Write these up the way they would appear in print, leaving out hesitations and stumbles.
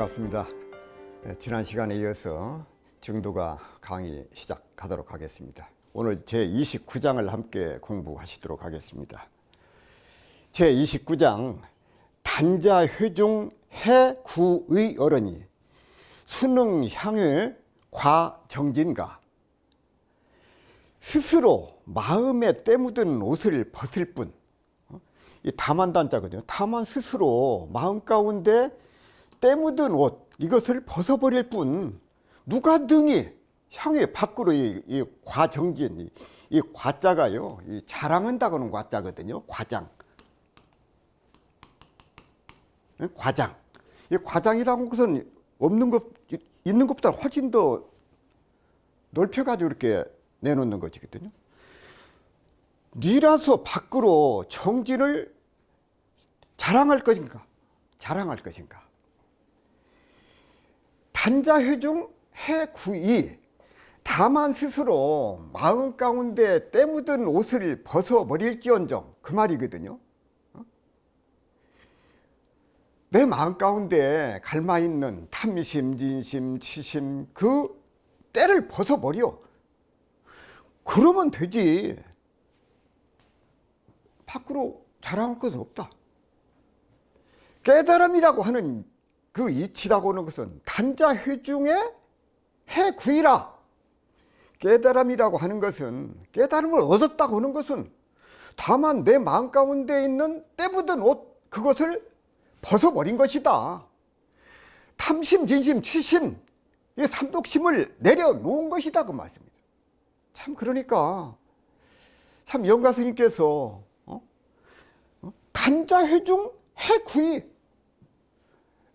반갑습니다. 지난 시간에 이어서 증도가 강의 시작하도록 하겠습니다. 오늘 제29장을 함께 공부하시도록 하겠습니다. 제29장 단자회중 해구의 어른이 수능향의 과정진가 스스로 마음에 때 묻은 옷을 벗을 뿐, 이 다만단자거든요. 다만 스스로 마음 가운데 때 묻은 옷 이것을 벗어버릴 뿐 누가 등이 향해 밖으로 이 과정진 이 과자가요, 이 자랑한다고는 과자거든요. 과장. 과장. 이 과장이라는 것은 없는 것 있는 것보다 훨씬 더 넓혀가지고 이렇게 내놓는 것이거든요. 니라서 밖으로 정진을 자랑할 것인가? 자랑할 것인가? 단자회중 해구이 다만 스스로 마음 가운데 때 묻은 옷을 벗어버릴지언정 그 말이거든요. 내 마음 가운데 갈마있는 탐심, 진심, 치심 그 때를 벗어버려. 그러면 되지. 밖으로 자랑할 것은 없다. 깨달음이라고 하는 그 이치라고 하는 것은 단자회중의 해구이라. 깨달음이라고 하는 것은, 깨달음을 얻었다고 하는 것은 다만 내 마음 가운데 있는 때 묻은 옷 그것을 벗어버린 것이다. 탐심, 진심, 취심 이 삼독심을 내려놓은 것이다 그 말씀입니다. 참 그러니까 참 영가 스님께서 단자회중 해구이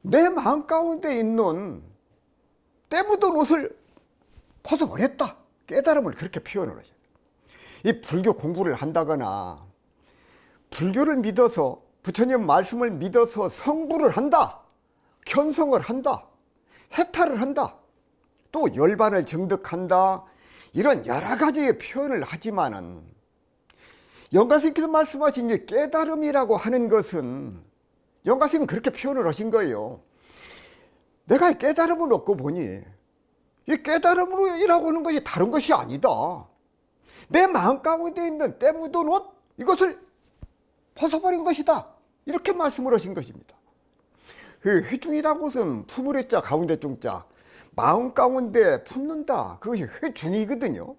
내 마음 가운데 있는 때 묻은 옷을 벗어버렸다. 깨달음을 그렇게 표현을 하셔요. 이 불교 공부를 한다거나 불교를 믿어서 부처님 말씀을 믿어서 성불을 한다. 견성을 한다. 해탈을 한다. 또 열반을 증득한다. 이런 여러 가지의 표현을 하지만은 영가스님께서 말씀하신 이 깨달음이라고 하는 것은 영가스님은 그렇게 표현을 하신 거예요. 내가 깨달음을 얻고 보니 이 깨달음으로이라고 하는 것이 다른 것이 아니다. 내 마음 가운데 있는 때 묻은 옷 이것을 벗어버린 것이다. 이렇게 말씀을 하신 것입니다. 회중이라는 것은 품을 자 가운데 중자 마음 가운데 품는다. 그것이 회중이거든요.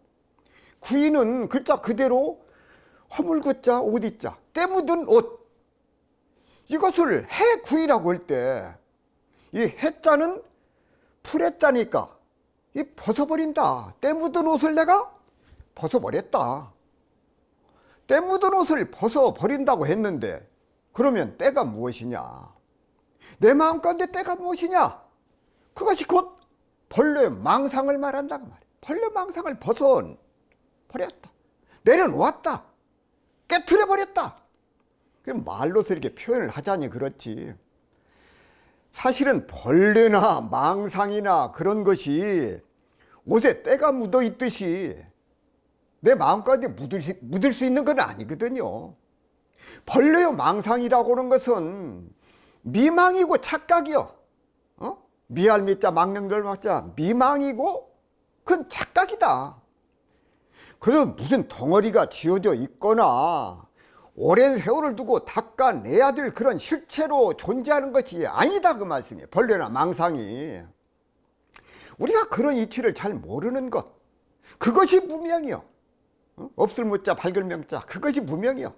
구이는 글자 그대로 허물구자 오디자 때 묻은 옷 이것을 해구이라고 할 때 이 해자는 풀해자니까 이 벗어버린다. 때 묻은 옷을 내가 벗어버렸다. 때 묻은 옷을 벗어버린다고 했는데 그러면 때가 무엇이냐? 내 마음 가운데 때가 무엇이냐? 그것이 곧 본래 망상을 말한다고 말이야. 본래 망상을 벗어버렸다. 내려놓았다. 깨트려버렸다. 말로서 이렇게 표현을 하자니 그렇지. 사실은 벌레나 망상이나 그런 것이 옷에 때가 묻어 있듯이 내 마음 가운데 묻을 수 있는 건 아니거든요. 벌레요 망상이라고 하는 것은 미망이고 착각이요. 미할 미자 망령들 막자 미망이고 그건 착각이다. 그래서 무슨 덩어리가 지어져 있거나 오랜 세월을 두고 닦아내야 될 그런 실체로 존재하는 것이 아니다 그 말씀이에요. 벌레나 망상이. 우리가 그런 이치를 잘 모르는 것 그것이 무명이요. 없을 무자 밝을 명자 그것이 무명이요.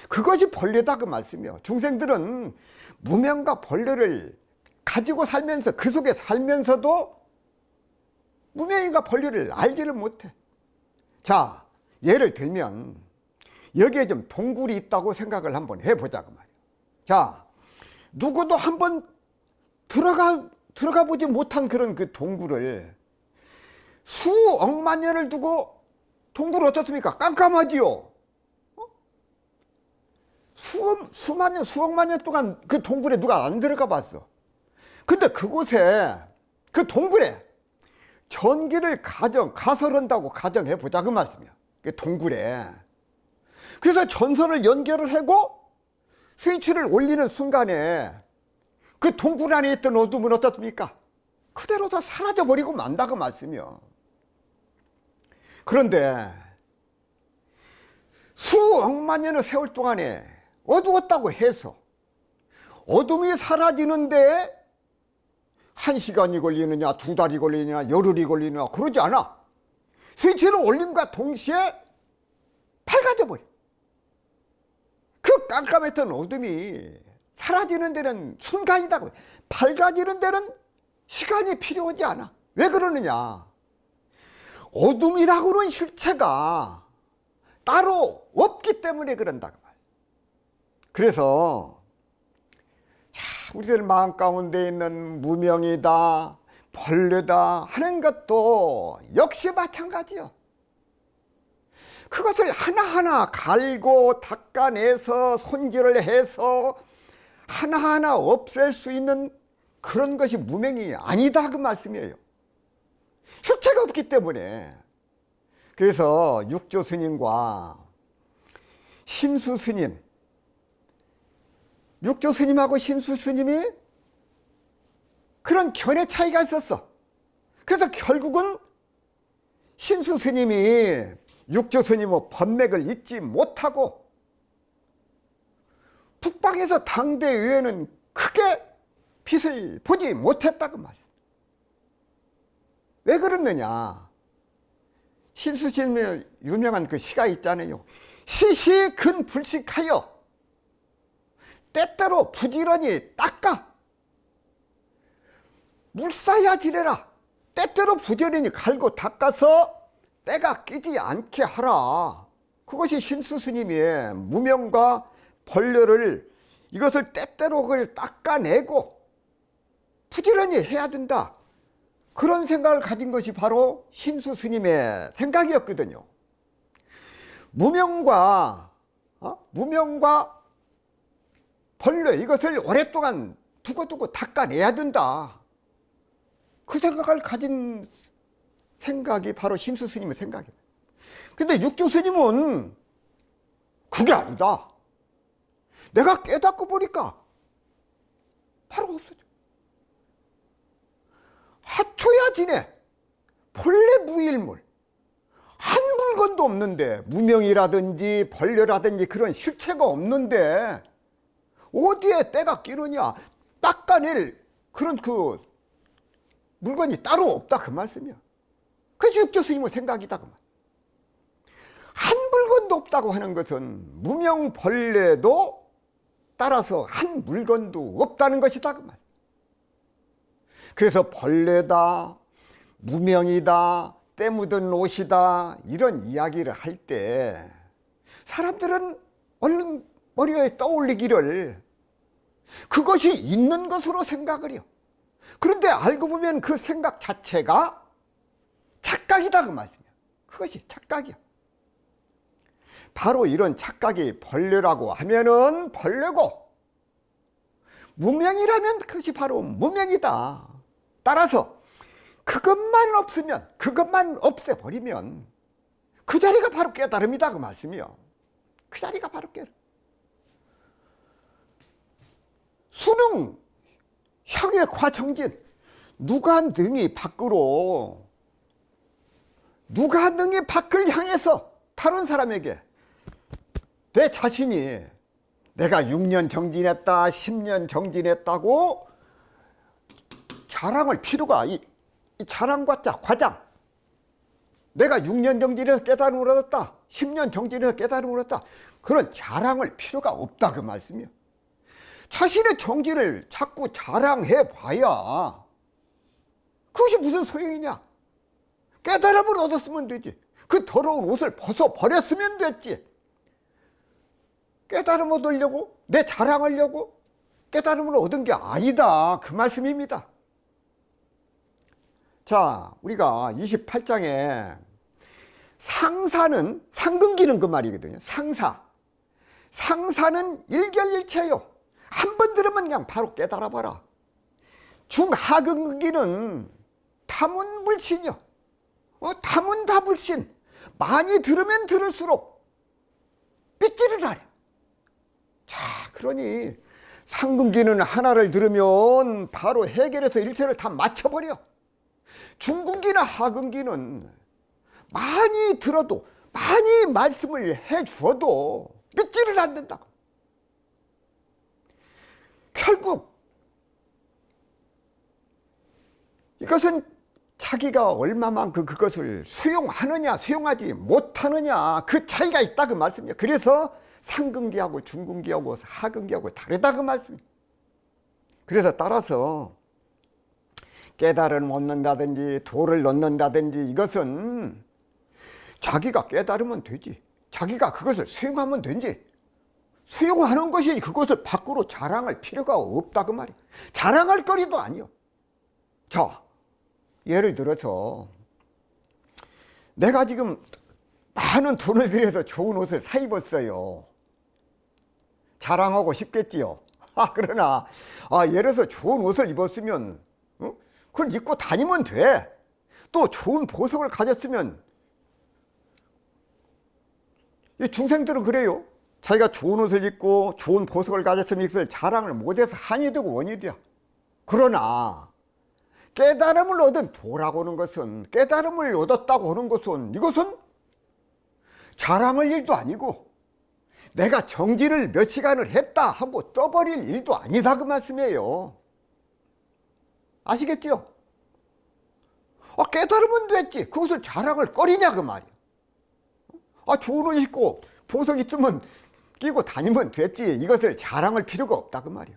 그것이 벌레다 그 말씀이요. 중생들은 무명과 벌레를 가지고 살면서 그 속에 살면서도 무명인가 벌레를 알지를 못해. 자, 예를 들면 여기에 좀 동굴이 있다고 생각을 한번 해보자고 말이에요. 자, 누구도 한번 들어가 보지 못한 그런 그 동굴을 수억만 년을 두고 동굴 어떻습니까? 깜깜하지요. 수만 년, 수억만 년 동안 그 동굴에 누가 안 들어가 봤어. 근데 그곳에 그 동굴에 전기를 가설한다고 가정해 보자 그 말씀이야. 그 동굴에. 그래서 전선을 연결을 하고 스위치를 올리는 순간에 그 동굴 안에 있던 어둠은 어떻습니까? 그대로 다 사라져버리고 만다 그 말씀이요. 그런데 수억만 년의 세월 동안에 어두웠다고 해서 어둠이 사라지는데 1시간이 걸리느냐 2달이 걸리느냐 열흘이 걸리느냐 그러지 않아. 스위치를 올림과 동시에 밝아져 버려. 그 깜깜했던 어둠이 사라지는 데는 순간이다. 밝아지는 데는 시간이 필요하지 않아. 왜 그러느냐? 어둠이라고는 실체가 따로 없기 때문에 그런다. 그래서 우리들 마음 가운데 있는 무명이다, 벌레다 하는 것도 역시 마찬가지요. 그것을 하나하나 갈고 닦아내서 손질을 해서 하나하나 없앨 수 있는 그런 것이 무명이 아니다 그 말씀이에요. 실체가 없기 때문에. 그래서 육조 스님과 신수 스님, 육조 스님하고 신수 스님이 그런 견해 차이가 있었어. 그래서 결국은 신수 스님이 육조 스님의 법맥을 잊지 못하고 북방에서 당대위에는 크게 빛을 보지 못했다고 말이야. 왜 그러느냐? 신수 스님의 유명한 그 시가 있잖아요. 시시근불식하여 때때로 부지런히 닦아 물싸야 지내라. 때때로 부지런히 갈고 닦아서 때가 끼지 않게 하라. 그것이 신수 스님의 무명과 벌레를 이것을 때때로 그걸 닦아내고 부지런히 해야 된다. 그런 생각을 가진 것이 바로 신수 스님의 생각이었거든요. 무명과 벌레 이것을 오랫동안 두고두고 닦아내야 된다. 그 생각을 가진 생각이 바로 신수 스님의 생각이에요. 근데 육조 스님은 그게 아니다. 내가 깨닫고 보니까 바로 없어져. 하초야 지내. 본래 무일물. 한 물건도 없는데 무명이라든지 벌레라든지 그런 실체가 없는데 어디에 때가 끼느냐. 닦아낼 그런 그 물건이 따로 없다 그 말씀이야. 그래서 육조 스님의 생각이다 그 말. 한 물건도 없다고 하는 것은 무명 벌레도 따라서 한 물건도 없다는 것이다 그 말. 그래서 벌레다, 무명이다, 때 묻은 옷이다 이런 이야기를 할 때 사람들은 얼른 머리에 떠올리기를 그것이 있는 것으로 생각을 해요. 그런데 알고 보면 그 생각 자체가 착각이다 그 말이야. 그것이 착각이야. 바로 이런 착각이 벌레라고 하면은 벌레고 무명이라면 그것이 바로 무명이다. 따라서 그것만 없으면 그것만 없애버리면 그 자리가 바로 깨달음이다 그 말씀이요. 그 자리가 바로 깨달음. 수능 형의 과정진 누가 능히 밖을 향해서 다른 사람에게 내 자신이 내가 6년 정진했다 10년 정진했다고 자랑할 필요가 이 자랑과 과장 내가 6년 정진해서 깨달음을 얻었다 10년 정진해서 깨달음을 얻었다 그런 자랑할 필요가 없다 그 말씀이요. 자신의 정진을 자꾸 자랑해 봐야 그것이 무슨 소용이냐. 깨달음을 얻었으면 되지. 그 더러운 옷을 벗어버렸으면 됐지. 깨달음 얻으려고 내 자랑하려고 깨달음을 얻은 게 아니다 그 말씀입니다. 자, 우리가 28장에 상사는 상근기는 그 말이거든요. 상사는 일결일체요. 한 번 들으면 그냥 바로 깨달아봐라. 중하근기는 탐문불신이요. 탐문다불신. 많이 들으면 들을수록 삐찌를 하래. 자, 그러니 상근기는 하나를 들으면 바로 해결해서 일체를 다 맞춰버려. 중근기나 하근기는 많이 들어도 많이 말씀을 해주어도 믿지를 않는다고. 결국 이것은 자기가 얼마만큼 그것을 수용하느냐 수용하지 못하느냐 그 차이가 있다 그 말씀이에요. 그래서 상근기하고 중근기하고 하근기하고 다르다 그 말씀이에요. 그래서 따라서 깨달음을 얻는다든지 도를 얻는다든지 이것은 자기가 깨달으면 되지, 자기가 그것을 수용하면 되지, 수용하는 것이 그것을 밖으로 자랑할 필요가 없다 그 말이에요. 자랑할 거리도 아니요. 자, 예를 들어서 내가 지금 많은 돈을 들여서 좋은 옷을 사 입었어요. 자랑하고 싶겠지요. 그러나 예를 들어서 좋은 옷을 입었으면 그걸 입고 다니면 돼. 또 좋은 보석을 가졌으면, 이 중생들은 그래요. 자기가 좋은 옷을 입고 좋은 보석을 가졌으면 이것을 자랑을 못해서 한이 되고 원이 돼요. 그러나 깨달음을 얻은 도라고 하는 것은, 깨달음을 얻었다고 하는 것은, 이것은 자랑할 일도 아니고 내가 정진을 몇 시간을 했다 하고 떠버릴 일도 아니다 그 말씀이에요. 아시겠죠? 깨달으면 됐지, 그것을 자랑을 거리냐 그 말이야. 좋은 옷 입고 보석 있으면 끼고 다니면 됐지, 이것을 자랑할 필요가 없다 그 말이야.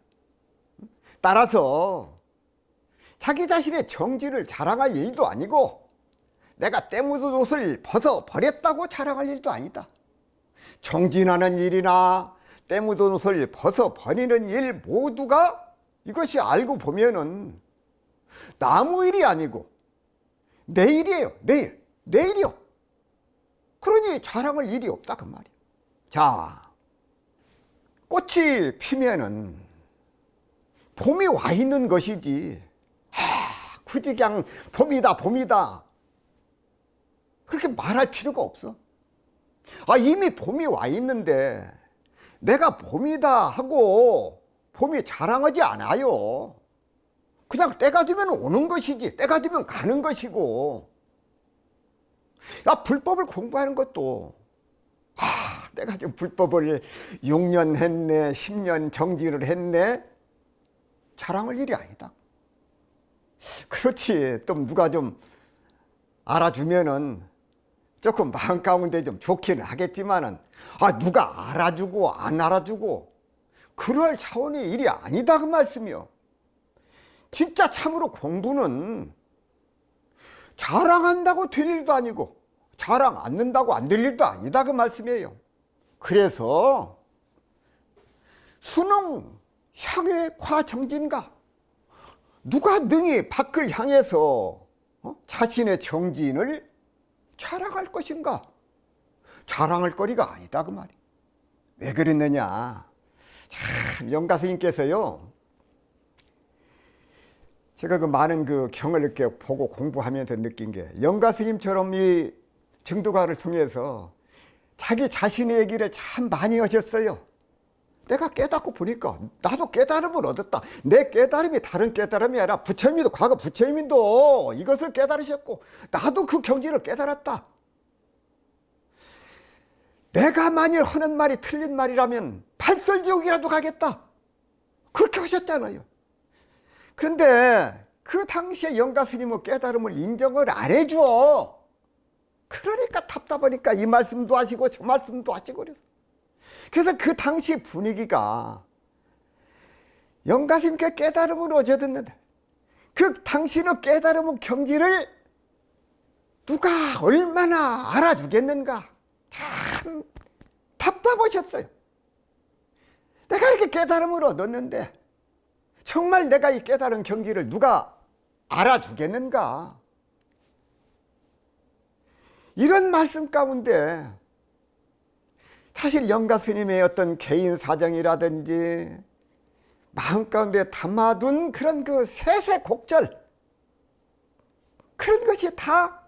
따라서 자기 자신의 정진을 자랑할 일도 아니고 내가 때 묻은 옷을 벗어 버렸다고 자랑할 일도 아니다. 정진하는 일이나 때 묻은 옷을 벗어 버리는 일 모두가 이것이 알고 보면은 나무 일이 아니고 내 일이에요. 내일이요. 그러니 자랑할 일이 없다 그 말이에요. 자, 꽃이 피면은 봄이 와 있는 것이지, 굳이 그냥 봄이다 그렇게 말할 필요가 없어. 이미 봄이 와 있는데 내가 봄이다 하고 봄이 자랑하지 않아요. 그냥 때가 되면 오는 것이지, 때가 되면 가는 것이고. 불법을 공부하는 것도 내가 지금 불법을 6년 했네, 10년 정진을 했네, 자랑할 일이 아니다. 그렇지, 또 누가 좀 알아주면은 조금 마음 가운데 좀 좋기는 하겠지만은 누가 알아주고 안 알아주고 그럴 차원의 일이 아니다 그 말씀이요. 진짜 참으로 공부는 자랑한다고 될 일도 아니고 자랑 안 는다고 안 될 일도 아니다 그 말씀이에요. 그래서 수능 향해 과정진가, 누가 능히 밖을 향해서 자신의 정진을 자랑할 것인가? 자랑할 거리가 아니다 그 말이에요. 왜 그랬느냐, 참 영가 스님께서요, 제가 그 많은 그 경을 이렇게 보고 공부하면서 느낀 게, 영가 스님처럼 이 증도가를 통해서 자기 자신의 얘기를 참 많이 하셨어요. 내가 깨닫고 보니까 나도 깨달음을 얻었다. 내 깨달음이 다른 깨달음이 아니라 부처님도, 과거 부처님도 이것을 깨달으셨고 나도 그 경지를 깨달았다. 내가 만일 하는 말이 틀린 말이라면 팔설지옥이라도 가겠다, 그렇게 하셨잖아요. 그런데 그 당시에 영가 스님은 깨달음을 인정을 안 해줘. 그러니까 답답하니까 이 말씀도 하시고 저 말씀도 하시고 그래서. 그래서 그 당시 분위기가 영가 스님께 깨달음을 얻었는데 그 당시의 깨달음의 경지를 누가 얼마나 알아주겠는가, 참 답답하셨어요. 내가 이렇게 깨달음을 얻었는데 정말 내가 이 깨달은 경지를 누가 알아주겠는가, 이런 말씀 가운데 사실 영가 스님의 어떤 개인 사정이라든지 마음 가운데 담아둔 그런 그 세세곡절, 그런 것이 다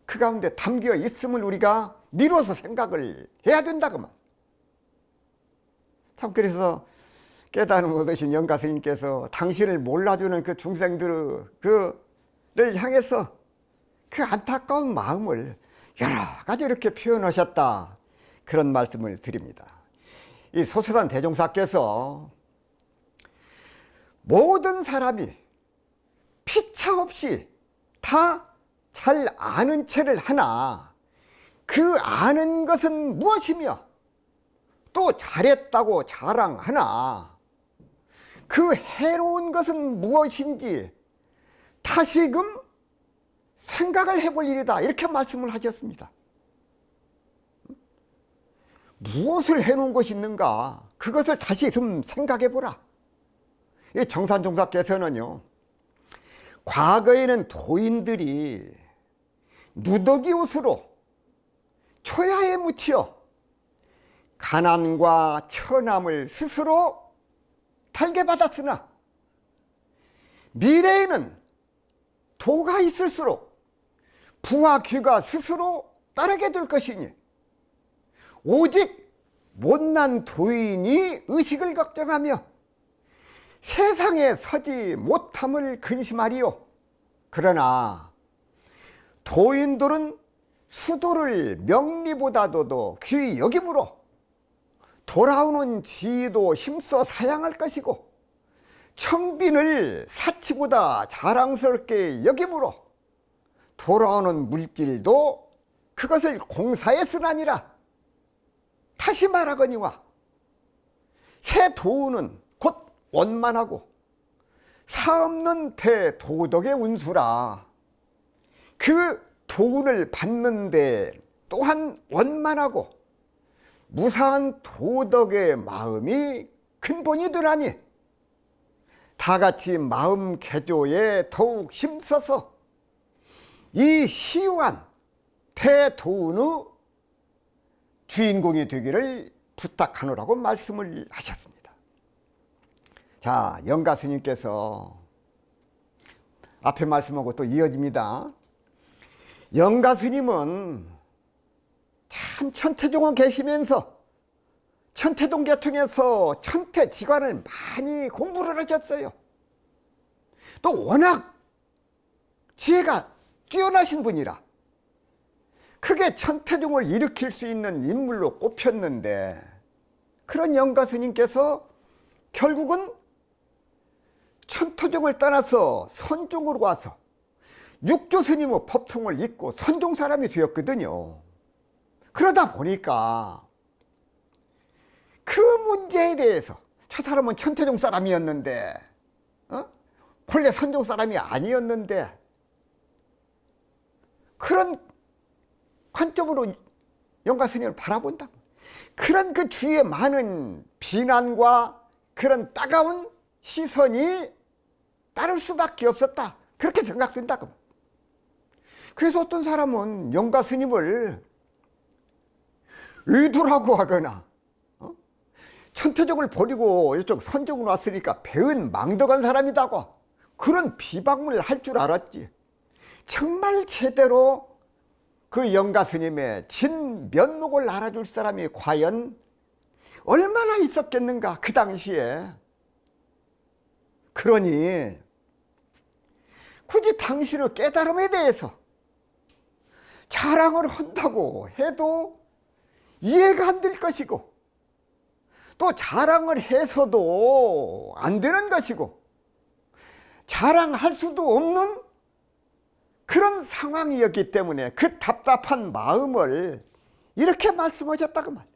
그 가운데 담겨 있음을 우리가 미뤄서 생각을 해야 된다고 말. 참 그래서 깨달음 얻으신 영가 스님께서 당신을 몰라주는 그 중생들을 향해서 그 안타까운 마음을 여러 가지 이렇게 표현하셨다, 그런 말씀을 드립니다. 이 소서산 대종사께서 모든 사람이 피차 없이 다 잘 아는 체를 하나 그 아는 것은 무엇이며 또 잘했다고 자랑하나 그 해로운 것은 무엇인지 다시금 생각을 해볼 일이다, 이렇게 말씀을 하셨습니다. 무엇을 해놓은 것이 있는가, 그것을 다시 좀 생각해 보라. 이 정산종사께서는요, 과거에는 도인들이 누더기 옷으로 초야에 묻혀 가난과 처남을 스스로 달게 받았으나 미래에는 도가 있을수록 부와 귀가 스스로 따르게 될 것이니 오직 못난 도인이 의식을 걱정하며 세상에 서지 못함을 근심하리요. 그러나 도인들은 수도를 명리보다도 귀히 여김으로 돌아오는 지위도 힘써 사양할 것이고 청빈을 사치보다 자랑스럽게 여김으로 돌아오는 물질도 그것을 공사에 쓰나니라. 다시 말하거니와 새 도우는 곧 원만하고 사없는 대도덕의 운수라. 그 도운을 받는데 또한 원만하고 무사한 도덕의 마음이 근본이 되나니 다같이 마음 개조에 더욱 힘써서 이 희유한 대도운의 주인공이 되기를 부탁하노라고 말씀을 하셨습니다. 자, 영가 스님께서 앞에 말씀하고 또 이어집니다. 영가 스님은 참 천태종원 계시면서 천태동 계통에서 천태지관을 많이 공부를 하셨어요. 또 워낙 지혜가 뛰어나신 분이라 크게 천태종을 일으킬 수 있는 인물로 꼽혔는데, 그런 영가 스님께서 결국은 천태종을 떠나서 선종으로 와서 육조 스님의 법통을 잇고 선종 사람이 되었거든요. 그러다 보니까 그 문제에 대해서 저 사람은 천태종 사람이었는데 본래 선종 사람이 아니었는데 그런 관점으로 영가 스님을 바라본다. 그런 그 주위에 많은 비난과 그런 따가운 시선이 따를 수밖에 없었다, 그렇게 생각된다. 그래서 어떤 사람은 영가 스님을 의도라고 하거나 천태종을 버리고 이쪽 선종으로 왔으니까 배은 망덕한 사람이다고 그런 비방을 할 줄 알았지, 정말 제대로 그 영가 스님의 진면목을 알아줄 사람이 과연 얼마나 있었겠는가 그 당시에. 그러니 굳이 당신의 깨달음에 대해서 자랑을 한다고 해도 이해가 안 될 것이고, 또 자랑을 해서도 안 되는 것이고, 자랑할 수도 없는 그런 상황이었기 때문에 그 답답한 마음을 이렇게 말씀하셨다고 말이야.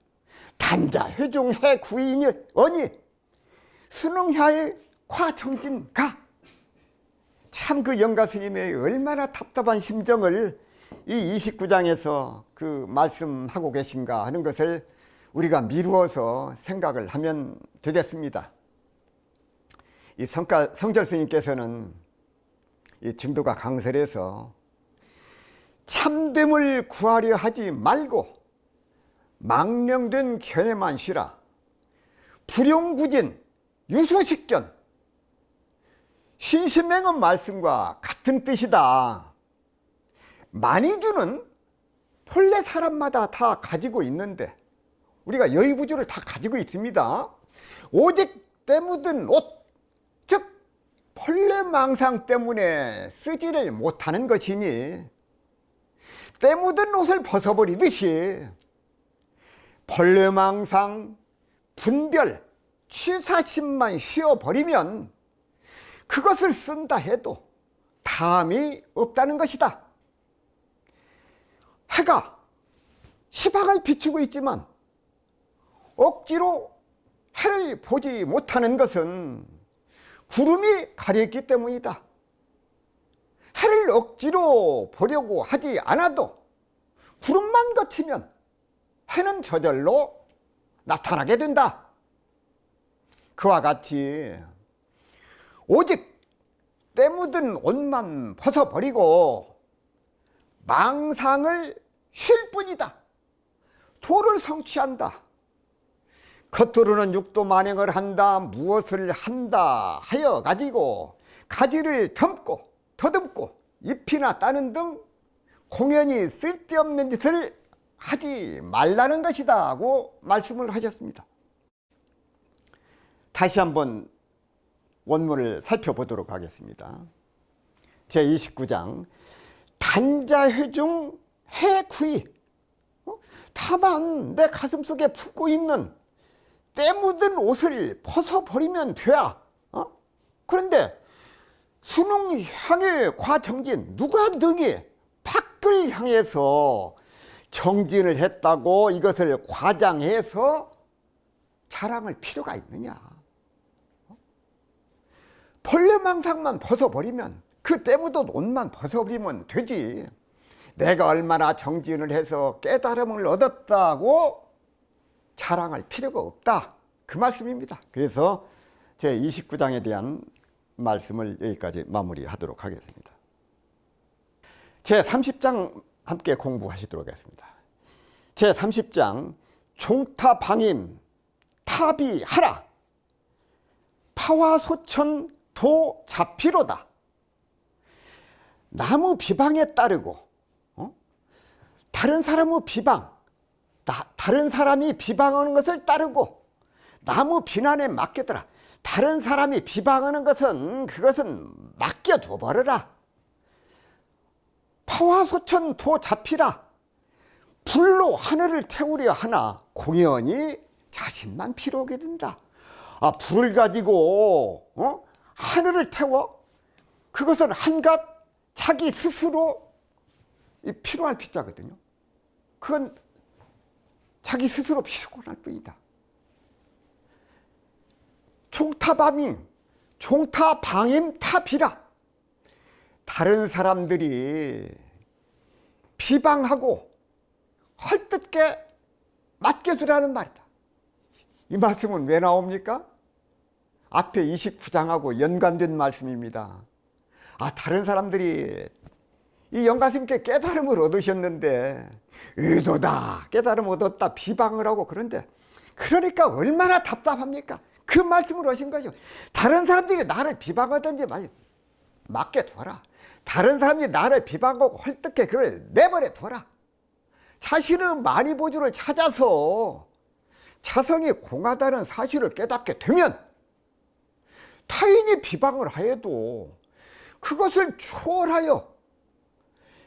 단자 회중해 구인이 어니 수능하의 과청진가. 참 그 영가 스님의 얼마나 답답한 심정을 이 29장에서 그 말씀하고 계신가 하는 것을 우리가 미루어서 생각을 하면 되겠습니다. 이 성철 스님께서는 이 증도가 강설에서 참됨을 구하려 하지 말고 망령된 견해만 쉬라. 불용구진 유소식견 신신맹은 말씀과 같은 뜻이다. 만이주는 본래 사람마다 다 가지고 있는데 우리가 여의부주를 다 가지고 있습니다. 오직 때 묻은 옷, 즉 벌레망상 때문에 쓰지를 못하는 것이니 때 묻은 옷을 벗어버리듯이 벌레망상, 분별, 취사심만 씌워버리면 그것을 쓴다 해도 담이 없다는 것이다. 해가 시방을 비추고 있지만 억지로 해를 보지 못하는 것은 구름이 가렸기 때문이다. 해를 억지로 보려고 하지 않아도 구름만 거치면 해는 저절로 나타나게 된다. 그와 같이 오직 때 묻은 옷만 벗어버리고 망상을 쉴 뿐이다. 도를 성취한다. 겉으로는 육도 만행을 한다, 무엇을 한다 하여 가지고 가지를 덮고 더듬고 잎이나 따는 등 공연히 쓸데없는 짓을 하지 말라는 것이다 하고 말씀을 하셨습니다. 다시 한번 원문을 살펴보도록 하겠습니다. 제29장 단자회중 해구이. 다만 내 가슴속에 품고 있는 때 묻은 옷을 벗어버리면 돼야. 그런데 수능향의 과정진 누가 등이 밖을 향해서 정진을 했다고 이것을 과장해서 자랑할 필요가 있느냐. 벌레망상만 벗어버리면 그 때 묻은 옷만 벗어버리면 되지. 내가 얼마나 정진을 해서 깨달음을 얻었다고 자랑할 필요가 없다. 그 말씀입니다. 그래서 제29장에 대한 말씀을 여기까지 마무리하도록 하겠습니다. 제30장 함께 공부하시도록 하겠습니다. 제30장 종타방임 타비하라 파화소천 도자피로다. 나무 비방에 따르고 다른 사람의 비방, 다른 사람이 비방하는 것을 따르고 나무 비난에 맡겨둬라. 다른 사람이 비방하는 것은 그것은 맡겨둬 버려라. 파화소천 도자피라. 불로 하늘을 태우려 하나 공연히 자신만 피로하게 된다. 불을 가지고 하늘을 태워? 그것은 한갓 자기 스스로 피로할 피자거든요. 그건 자기 스스로 피곤할 뿐이다. 종타방임 타비라. 다른 사람들이 비방하고 헐뜯게 맡겨주라는 말이다. 이 말씀은 왜 나옵니까? 앞에 29장하고 연관된 말씀입니다. 다른 사람들이 이 영가스님께 깨달음을 얻으셨는데 의도다 깨달음 얻었다 비방을 하고 그러니까 얼마나 답답합니까? 그 말씀을 하신 거죠. 다른 사람들이 나를 비방하든지 맡겨둬라. 다른 사람들이 나를 비방하고 헐떡해 그걸 내버려둬라. 자신의 만이보주를 찾아서 자성이 공하다는 사실을 깨닫게 되면 타인이 비방을 하여도 그것을 초월하여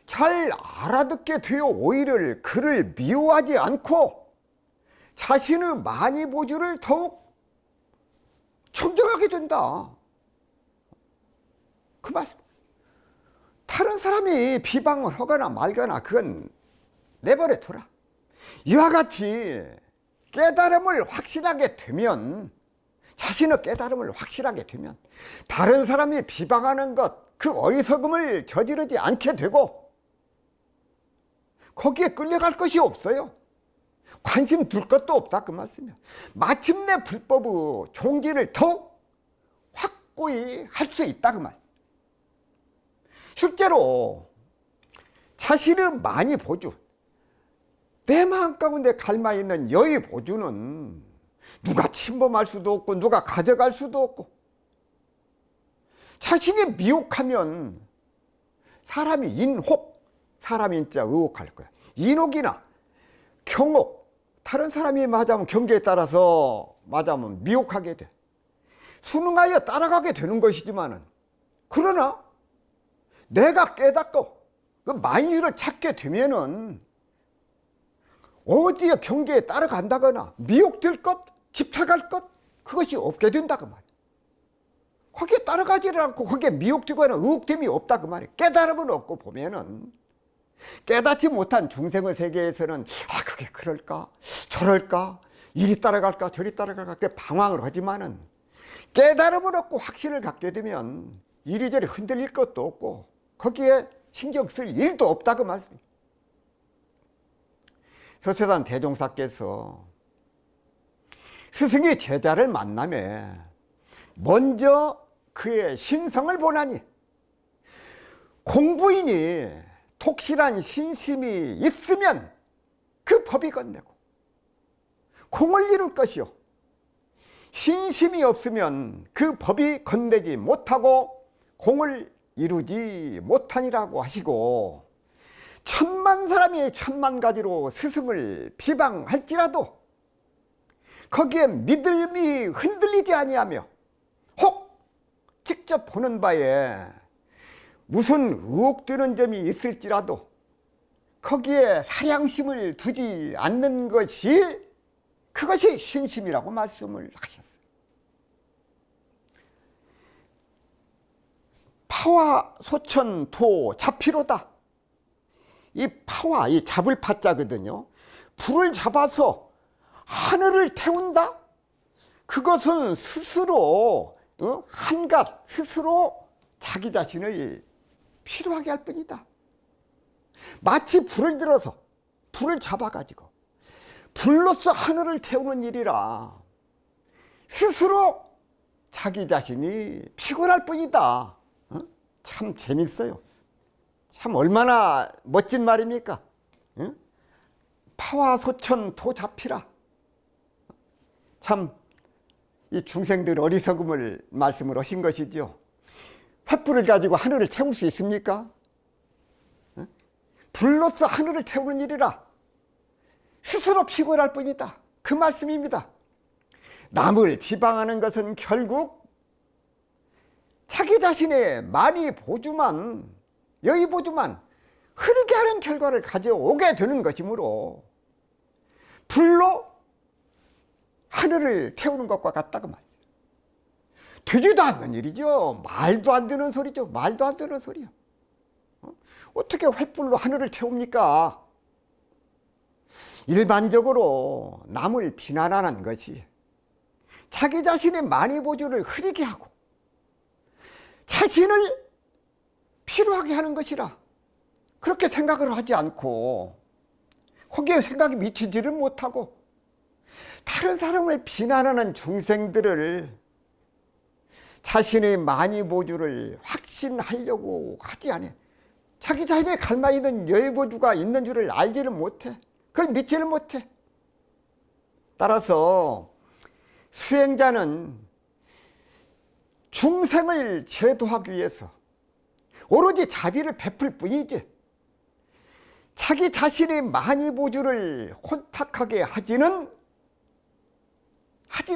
잘 알아듣게 되어 오히려 그를 미워하지 않고 자신의 만이보주를 더욱 청정하게 된다. 그 말씀. 다른 사람이 비방을 하거나 말거나 그건 내버려 둬라. 이와 같이 깨달음을 확신하게 되면, 자신의 깨달음을 확신하게 되면 다른 사람이 비방하는 것, 그 어리석음을 저지르지 않게 되고 거기에 끌려갈 것이 없어요. 관심 둘 것도 없다 그 말씀이야. 마침내 불법의 종지를 더욱 확고히 할 수 있다 그 말. 실제로 자신의 만이 보주, 내 마음 가운데 갈마 있는 여의 보주는 누가 침범할 수도 없고 누가 가져갈 수도 없고, 자신이 미혹하면 사람이 인혹, 사람이 진짜 의혹할 거야. 인혹이나 경혹, 다른 사람이 맞으면 경계에 따라서 맞으면 미혹하게 돼. 순응하여 따라가게 되는 것이지만은, 그러나 내가 깨닫고 그 만유를 찾게 되면은 어디에 경계에 따라간다거나 미혹될 것, 집착할 것, 그것이 없게 된다 그 말이야. 거기에 따라가지를 않고 거기에 미혹되거나 의혹됨이 없다 그 말이야. 깨달음은 없고 보면은, 깨닫지 못한 중생의 세계에서는 그게 그럴까 저럴까, 이리 따라갈까 저리 따라갈까, 그렇게 방황을 하지만은, 깨달음을 얻고 확신을 갖게 되면 이리저리 흔들릴 것도 없고 거기에 신경 쓸 일도 없다 그 말씀이에요. 서세산 대종사께서 스승이 제자를 만나며 먼저 그의 신성을 보나니, 공부인이 독실한 신심이 있으면 그 법이 건네고 공을 이룰 것이요, 신심이 없으면 그 법이 건네지 못하고 공을 이루지 못하니라고 하시고, 천만 사람이 천만 가지로 스승을 비방할지라도 거기에 믿음이 흔들리지 아니하며, 혹 직접 보는 바에 무슨 의혹되는 점이 있을지라도 거기에 사량심을 두지 않는 것이, 그것이 신심이라고 말씀을 하셨어요. 파와 소천 도 잡히로다. 이 파와, 이 잡을 파자거든요. 불을 잡아서 하늘을 태운다? 그것은 스스로 한갓 스스로 자기 자신을 필요하게 할 뿐이다. 마치 불을 들어서 불을 잡아가지고 불로서 하늘을 태우는 일이라 스스로 자기 자신이 피곤할 뿐이다. 참 재밌어요. 참 얼마나 멋진 말입니까? 파와 소천 도 잡히라. 참 이 중생들 어리석음을 말씀을 하신 것이죠. 횃불을 가지고 하늘을 태울 수 있습니까? 불로서 하늘을 태우는 일이라 스스로 피곤할 뿐이다, 그 말씀입니다. 남을 비방하는 것은 결국 자기 자신의 많이 보주만, 여의 보주만 흐르게 하는 결과를 가져오게 되는 것이므로 불로 하늘을 태우는 것과 같다고 말이에요. 되지도 않는 일이죠. 말도 안 되는 소리죠. 말도 안 되는 소리요. 어떻게 횃불로 하늘을 태웁니까? 일반적으로 남을 비난하는 것이 자기 자신의 많이 보주를 흐리게 하고 자신을 필요하게 하는 것이라 그렇게 생각을 하지 않고 거기에 생각이 미치지를 못하고 다른 사람을 비난하는 중생들을 자신의 많이 보주를 확신하려고 하지 않아요. 자기 자신의 갈마 있는 여의보주가 있는 줄을 알지를 못해. 그걸 믿지를 못해. 따라서 수행자는 중생을 제도하기 위해서 오로지 자비를 베풀 뿐이지 자기 자신의 많이 보주를 혼탁하게 하지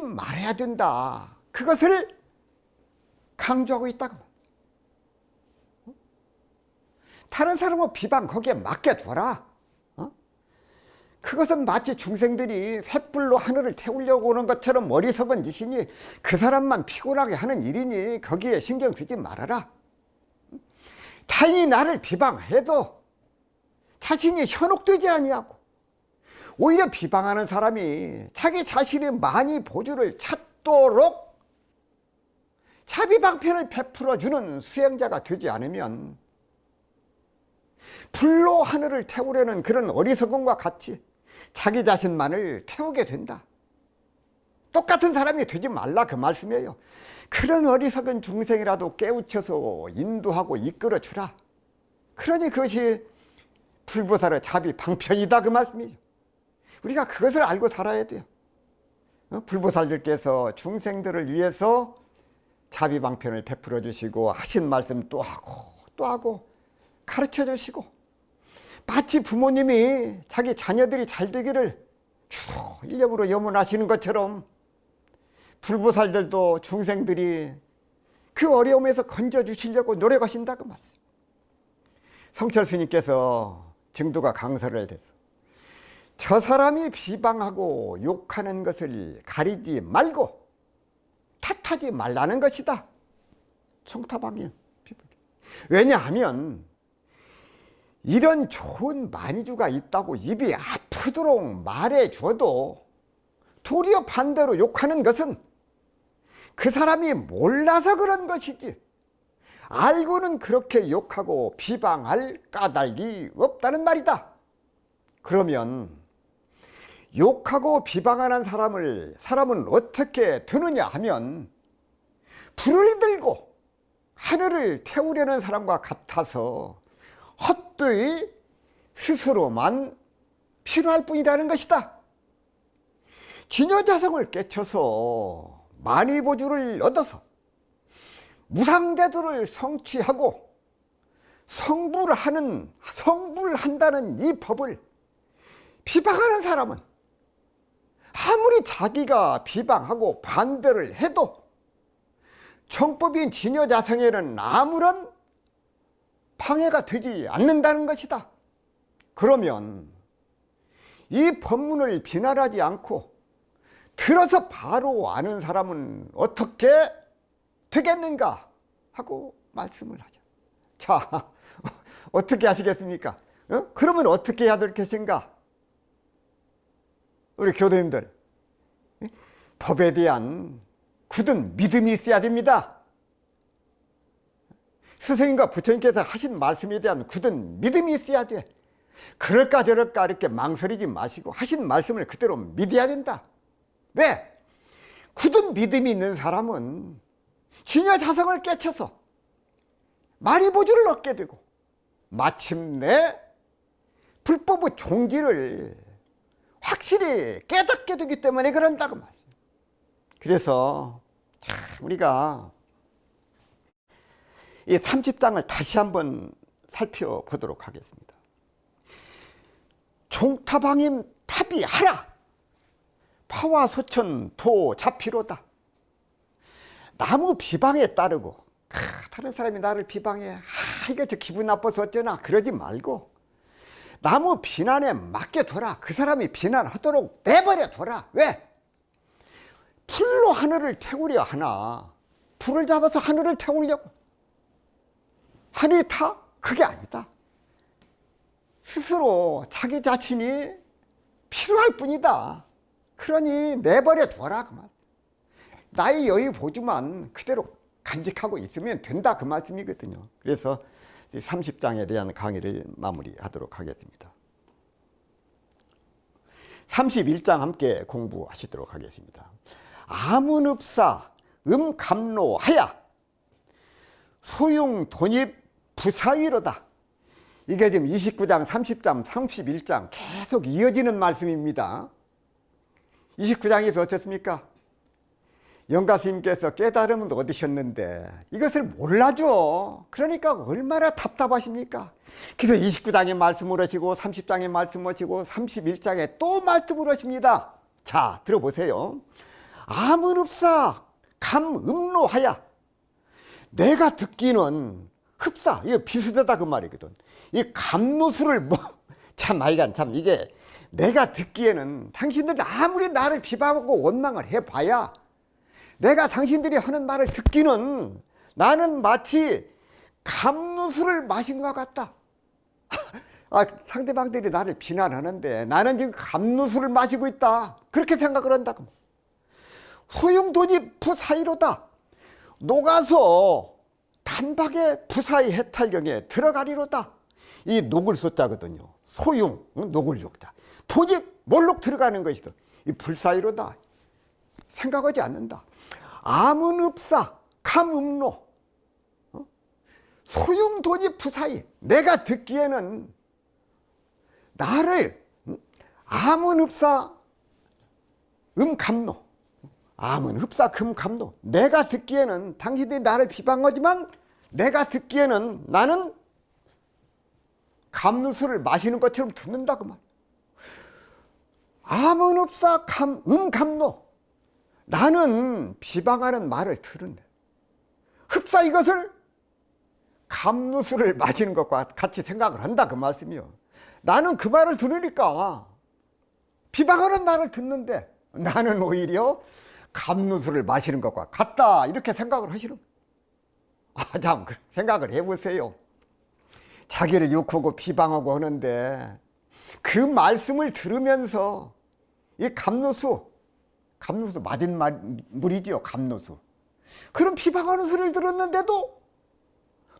말아야 된다. 그것을 강조하고 있다고. 다른 사람의 비방 거기에 맡겨둬라. 그것은 마치 중생들이 횃불로 하늘을 태우려고 오는 것처럼 어리석은 짓이니 그 사람만 피곤하게 하는 일이니 거기에 신경 쓰지 말아라. 타인이 나를 비방해도 자신이 현혹되지 아니하고 오히려 비방하는 사람이 자기 자신의 많이 보주를 찾도록 자비방편을 베풀어주는 수행자가 되지 않으면 불로 하늘을 태우려는 그런 어리석음과 같이 자기 자신만을 태우게 된다. 똑같은 사람이 되지 말라 그 말씀이에요. 그런 어리석은 중생이라도 깨우쳐서 인도하고 이끌어주라. 그러니 그것이 불보살의 자비방편이다 그 말씀이죠. 우리가 그것을 알고 살아야 돼요. 불보살들께서 중생들을 위해서 자비방편을 베풀어 주시고 하신 말씀 또 하고 또 하고 가르쳐 주시고 마치 부모님이 자기 자녀들이 잘 되기를 주로 일념으로 염원하시는 것처럼 불보살들도 중생들이 그 어려움에서 건져주시려고 노력하신다 그 말. 성철 스님께서 증두가 강설을 해서 저 사람이 비방하고 욕하는 것을 가리지 말고 탓하지 말라는 것이다. 총타방이에요. 왜냐하면 이런 좋은 만이주가 있다고 입이 아프도록 말해줘도 도리어 반대로 욕하는 것은 그 사람이 몰라서 그런 것이지 알고는 그렇게 욕하고 비방할 까닭이 없다는 말이다. 그러면 욕하고 비방하는 사람은 어떻게 되느냐 하면 불을 들고 하늘을 태우려는 사람과 같아서 헛되이 스스로만 필요할 뿐이라는 것이다. 진여자성을 깨쳐서 만이보주를 얻어서 무상대도를 성취하고 성불한다는 이 법을 비방하는 사람은 아무리 자기가 비방하고 반대를 해도 정법인 진여자성에는 아무런 방해가 되지 않는다는 것이다. 그러면 이 법문을 비난하지 않고 들어서 바로 아는 사람은 어떻게 되겠는가 하고 말씀을 하죠. 자, 어떻게 하시겠습니까? 그러면 어떻게 해야 될 것인가? 우리 교도님들, 법에 대한 굳은 믿음이 있어야 됩니다. 스승님과 부처님께서 하신 말씀에 대한 굳은 믿음이 있어야 돼. 그럴까 저럴까 이렇게 망설이지 마시고 하신 말씀을 그대로 믿어야 된다. 왜? 굳은 믿음이 있는 사람은 진여자성을 깨쳐서 만이보주를 얻게 되고 마침내 불법의 종지를 확실히 깨닫게 되기 때문에 그런다고 말이에요. 그래서 참 우리가 이 30장을 다시 한번 살펴보도록 하겠습니다. 종타방임 탑이하라 파와 소천 도 자피로다. 나무 비방에 따르고 다른 사람이 나를 비방해 이거 저 기분 나빠서 어쩌나 그러지 말고 나무 비난에 맡겨둬라. 그 사람이 비난하도록 내버려둬라. 왜? 풀로 하늘을 태우려 하나 불을 잡아서 하늘을 태우려고 하늘이 타? 그게 아니다. 스스로 자기 자신이 필요할 뿐이다. 그러니 내버려둬라 그 말. 나의 여유 보주만 그대로 간직하고 있으면 된다 그 말씀이거든요. 그래서 30장에 대한 강의를 마무리하도록 하겠습니다. 31장 함께 공부하시도록 하겠습니다. 아문읍사 감로하야 소용 돈입 부사위로다. 이게 지금 29장, 30장, 31장 계속 이어지는 말씀입니다. 29장에서 어떻습니까? 영가스님께서 깨달음은 얻으셨는데 이것을 몰라줘. 그러니까 얼마나 답답하십니까? 그래서 29장에 말씀을 하시고 30장에 말씀을 하시고 31장에 또 말씀을 하십니다. 자, 들어보세요. 아문흡사 감음로하야. 내가 듣기는 흡사, 이거 비슷하다 그 말이거든. 이 감노수를 참 아이간 참 이게 내가 듣기에는 당신들이 아무리 나를 비방하고 원망을 해봐야 내가 당신들이 하는 말을 듣기는 나는 마치 감누수를 마신 것 같다. 상대방들이 나를 비난하는데 나는 지금 감누수를 마시고 있다. 그렇게 생각을 한다고. 소용돈이 부사이로다. 녹아서 단박에 부사의 해탈경에 들어가리로다. 이 녹을 쏘자거든요. 소용, 녹을 욕자. 돈이 몰록 들어가는 것이다. 이 불사이로다. 생각하지 않는다. 아문읍사 감음로 소용돈이 부사이. 내가 듣기에는 나를 아문읍사 감노 아문흡사 감노 내가 듣기에는 당신들이 나를 비방하지만 내가 듣기에는 나는 감누수를 마시는 것처럼 듣는다 그 말. 아문흡사 감노 나는 비방하는 말을 들은데 흡사 이것을 감누수를 마시는 것과 같이 생각을 한다 그 말씀이요. 나는 그 말을 들으니까 비방하는 말을 듣는데 나는 오히려 감누수를 마시는 것과 같다 이렇게 생각을 하시는 거예요. 참 생각을 해보세요. 자기를 욕하고 비방하고 하는데 그 말씀을 들으면서 이 감누수 맞은 물이지요. 감누수. 그런 비방하는 소리를 들었는데도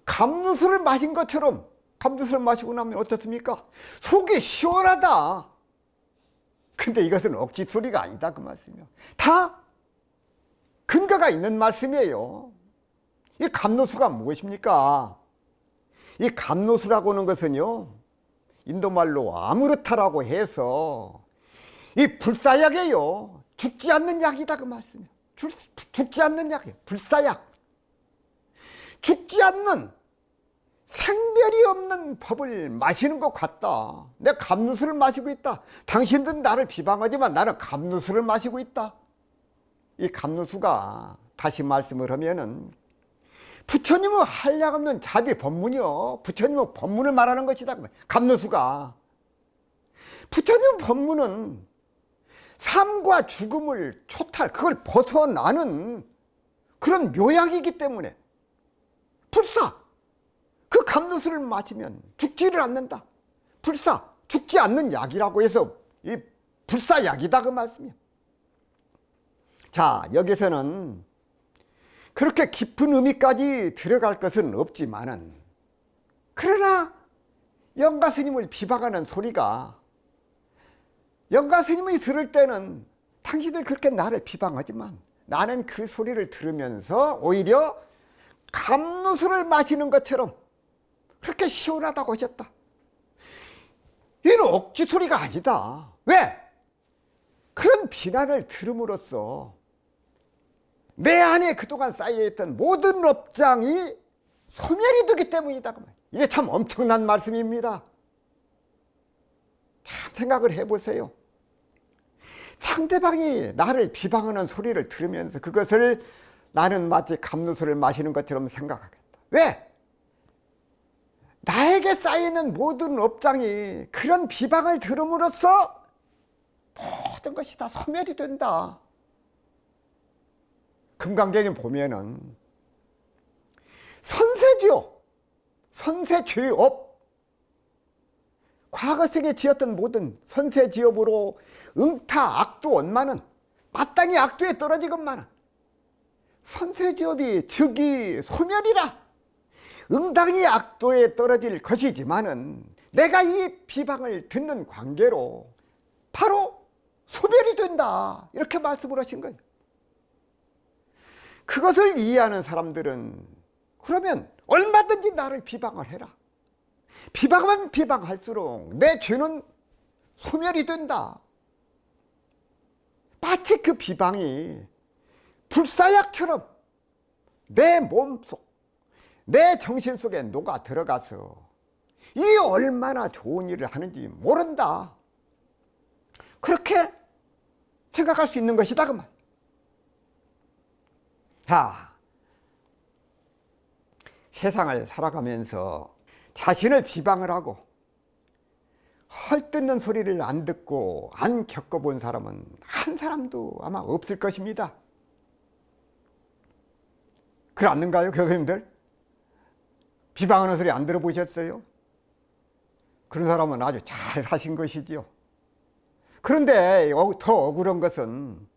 감누수를 마신 것처럼, 감누수를 마시고 나면 어떻습니까? 속이 시원하다. 근데 이것은 억지 소리가 아니다 그 말씀이요. 다 근거가 있는 말씀이에요. 이 감누수가 무엇입니까? 이 감누수라고 하는 것은요, 인도말로 아무르타라고 해서 이 불사약이에요. 죽지 않는 약이다 그 말씀이에요. 죽지 않는 약이에요. 불사약. 죽지 않는 생멸이 없는 법을 마시는 것 같다. 내가 감누수를 마시고 있다. 당신들은 나를 비방하지만 나는 감누수를 마시고 있다. 이 감누수가 다시 말씀을 하면은 부처님은 한량없는 자비 법문이요. 부처님은 법문을 말하는 것이다. 감누수가. 부처님 법문은 삶과 죽음을 초탈, 그걸 벗어나는 그런 묘약이기 때문에 불사, 그 감누수를 마시면 죽지를 않는다. 불사, 죽지 않는 약이라고 해서 이 불사약이다 그 말씀이야. 자, 여기서는 그렇게 깊은 의미까지 들어갈 것은 없지만은, 그러나 영가 스님을 비방하는 소리가, 영가 스님이 들을 때는 당신들 그렇게 나를 비방하지만 나는 그 소리를 들으면서 오히려 감누수를 마시는 것처럼 그렇게 시원하다고 하셨다. 이는 억지 소리가 아니다. 왜? 그런 비난을 들음으로써 내 안에 그동안 쌓여있던 모든 업장이 소멸이 되기 때문이다. 이게 참 엄청난 말씀입니다. 참 생각을 해보세요. 상대방이 나를 비방하는 소리를 들으면서 그것을 나는 마치 감누수를 마시는 것처럼 생각하겠다. 왜? 나에게 쌓이는 모든 업장이 그런 비방을 들음으로써 모든 것이 다 소멸이 된다. 금강경에 보면은 선세지요, 선세죄업, 과거생에 지었던 모든 선세지업으로 응타 악도 원만은 마땅히 악도에 떨어지건만은 선세지업이 즉이 소멸이라. 응당히 악도에 떨어질 것이지만은 내가 이 비방을 듣는 관계로 바로 소멸이 된다. 이렇게 말씀을 하신 거예요. 그것을 이해하는 사람들은 그러면 얼마든지 나를 비방을 해라. 비방하면 비방할수록 내 죄는 소멸이 된다. 마치 그 비방이 불사약처럼 내 몸속, 내 정신 속에 녹아 들어가서 이 얼마나 좋은 일을 하는지 모른다. 그렇게 생각할 수 있는 것이다 그 말. 자, 세상을 살아가면서 자신을 비방을 하고 헐뜯는 소리를 안 듣고 안 겪어본 사람은 한 사람도 아마 없을 것입니다. 그렇는가요, 교수님들? 비방하는 소리 안 들어보셨어요? 그런 사람은 아주 잘 사신 것이지요. 그런데 더 억울한 것은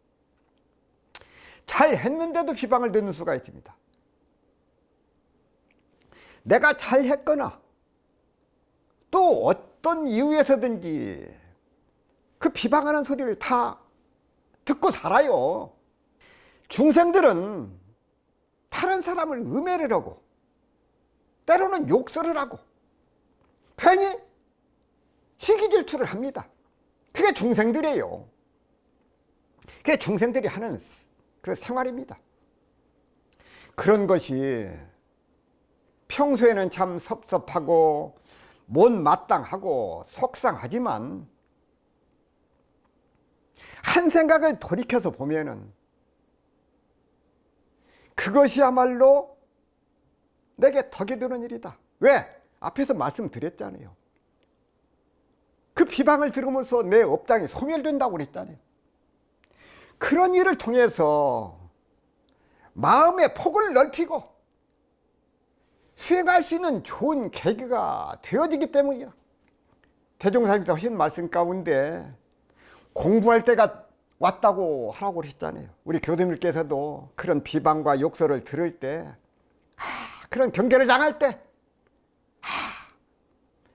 잘 했는데도 비방을 듣는 수가 있습니다. 내가 잘 했거나 또 어떤 이유에서든지 그 비방하는 소리를 다 듣고 살아요. 중생들은 다른 사람을 음해를 하고 때로는 욕설을 하고 괜히 시기질투를 합니다. 그게 중생들이에요. 그게 중생들이 하는 그 생활입니다. 그런 것이 평소에는 참 섭섭하고 못마땅하고 속상하지만 한 생각을 돌이켜서 보면은 그것이야말로 내게 덕이 되는 일이다. 왜? 앞에서 말씀드렸잖아요. 그 비방을 들으면서 내 업장이 소멸된다고 그랬잖아요. 그런 일을 통해서 마음의 폭을 넓히고 수행할 수 있는 좋은 계기가 되어지기 때문이야. 대종사님께서 하신 말씀 가운데 공부할 때가 왔다고 하라고 그러셨잖아요. 우리 교수님께서도 그런 비방과 욕설을 들을 때, 그런 경계를 당할 때,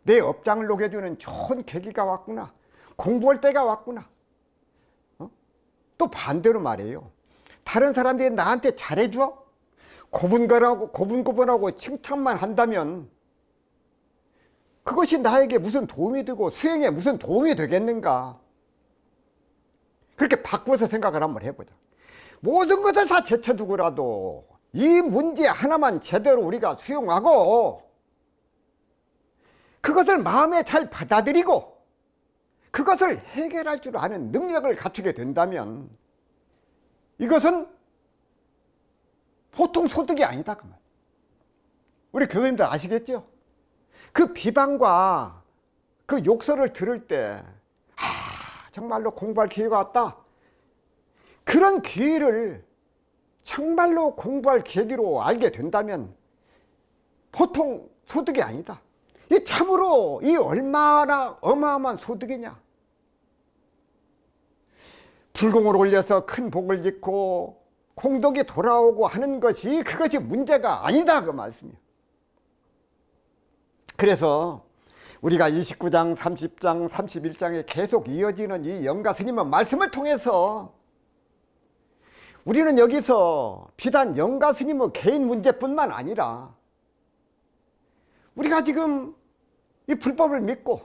내 업장을 녹여주는 좋은 계기가 왔구나. 공부할 때가 왔구나. 또 반대로 말이에요. 다른 사람들이 나한테 잘해줘? 고분고분하고 칭찬만 한다면 그것이 나에게 무슨 도움이 되고 수행에 무슨 도움이 되겠는가? 그렇게 바꾸어서 생각을 한번 해보자. 모든 것을 다 제쳐두고라도 이 문제 하나만 제대로 우리가 수용하고 그것을 마음에 잘 받아들이고 그것을 해결할 줄 아는 능력을 갖추게 된다면 이것은 보통 소득이 아니다 그 말. 우리 교수님들 아시겠죠? 그 비방과 그 욕설을 들을 때 정말로 공부할 기회가 왔다. 그런 기회를 정말로 공부할 계기로 알게 된다면 보통 소득이 아니다. 이 참으로 이 얼마나 어마어마한 소득이냐. 불공을 올려서 큰 복을 짓고 공덕이 돌아오고 하는 것이 그것이 문제가 아니다 그 말씀이에요. 그래서 우리가 29장, 30장, 31장에 계속 이어지는 이 영가 스님의 말씀을 통해서 우리는 여기서 비단 영가 스님의 개인 문제뿐만 아니라 우리가 지금 이 불법을 믿고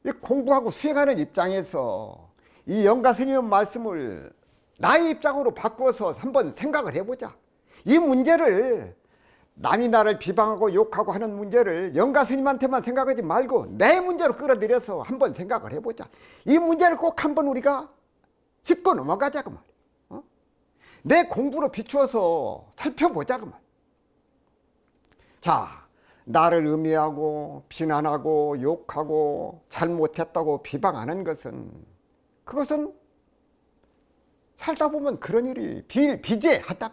이 공부하고 수행하는 입장에서 이 영가 스님의 말씀을 나의 입장으로 바꿔서 한번 생각을 해보자. 이 문제를 남이 나를 비방하고 욕하고 하는 문제를 영가 스님한테만 생각하지 말고 내 문제로 끌어들여서 한번 생각을 해보자. 이 문제를 꼭 한번 우리가 짚고 넘어가자 그 말이야. 내 공부로 비추어서 살펴보자 그 말이야. 자, 나를 음해하고 비난하고 욕하고 잘못했다고 비방하는 것은 그것은 살다 보면 그런 일이 비일비재하다.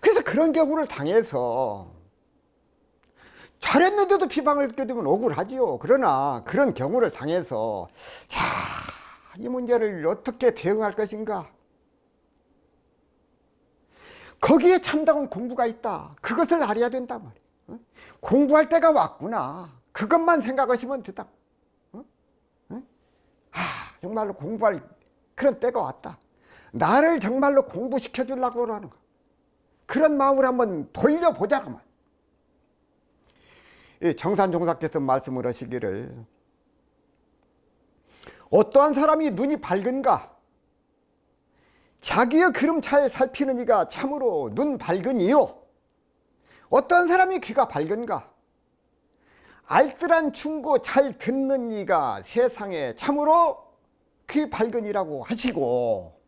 그래서 그런 경우를 당해서 잘했는데도 비방을 듣게 되면 억울하지요. 그러나 그런 경우를 당해서 자, 이 문제를 어떻게 대응할 것인가? 거기에 참다운 공부가 있다. 그것을 알아야 된단 말이에요. 공부할 때가 왔구나. 그것만 생각하시면 된다. 정말로 공부할 그런 때가 왔다. 나를 정말로 공부시켜 주려고 하는 거. 그런 마음을 한번 돌려보자 그만. 정산종사께서 말씀을 하시기를 어떠한 사람이 눈이 밝은가? 자기의 걸음 잘 살피는 이가 참으로 눈 밝은 이요. 어떠한 사람이 귀가 밝은가? 알뜰한 충고 잘 듣는 이가 세상에 참으로 귀 밝은 이라고 하시고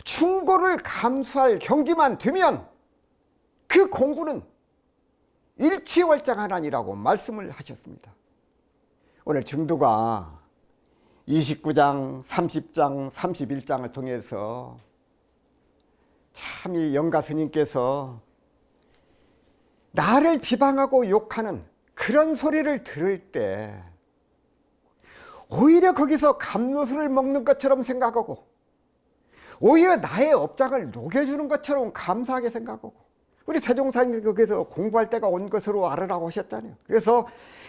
충고를 감수할 경지만 되면 그 공부는 일취월장하나니라고 말씀을 하셨습니다. 오늘 증두가 29장, 30장, 31장을 통해서 참 이 영가 스님께서 나를 비방하고 욕하는 그런 소리를 들을 때 오히려 거기서 감로수를 먹는 것처럼 생각하고 오히려 나의 업장을 녹여주는 것처럼 감사하게 생각하고 우리 세종사님이 거기서 공부할 때가 온 것으로 알으라고 하셨잖아요. 그래서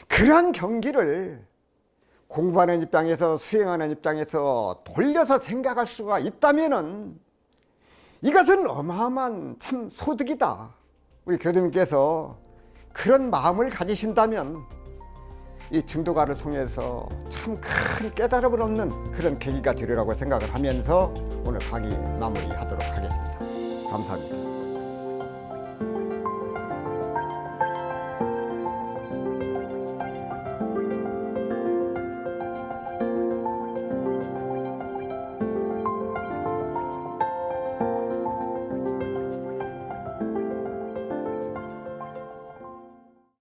그런 경기를 공부하는 입장에서 수행하는 입장에서 돌려서 생각할 수가 있다면은 이것은 어마어마한 참 소득이다. 우리 교수님께서 그런 마음을 가지신다면 이 증도가를 통해서 참 큰 깨달음을 얻는 그런 계기가 되리라고 생각을 하면서 오늘 강의 마무리하도록 하겠습니다. 감사합니다.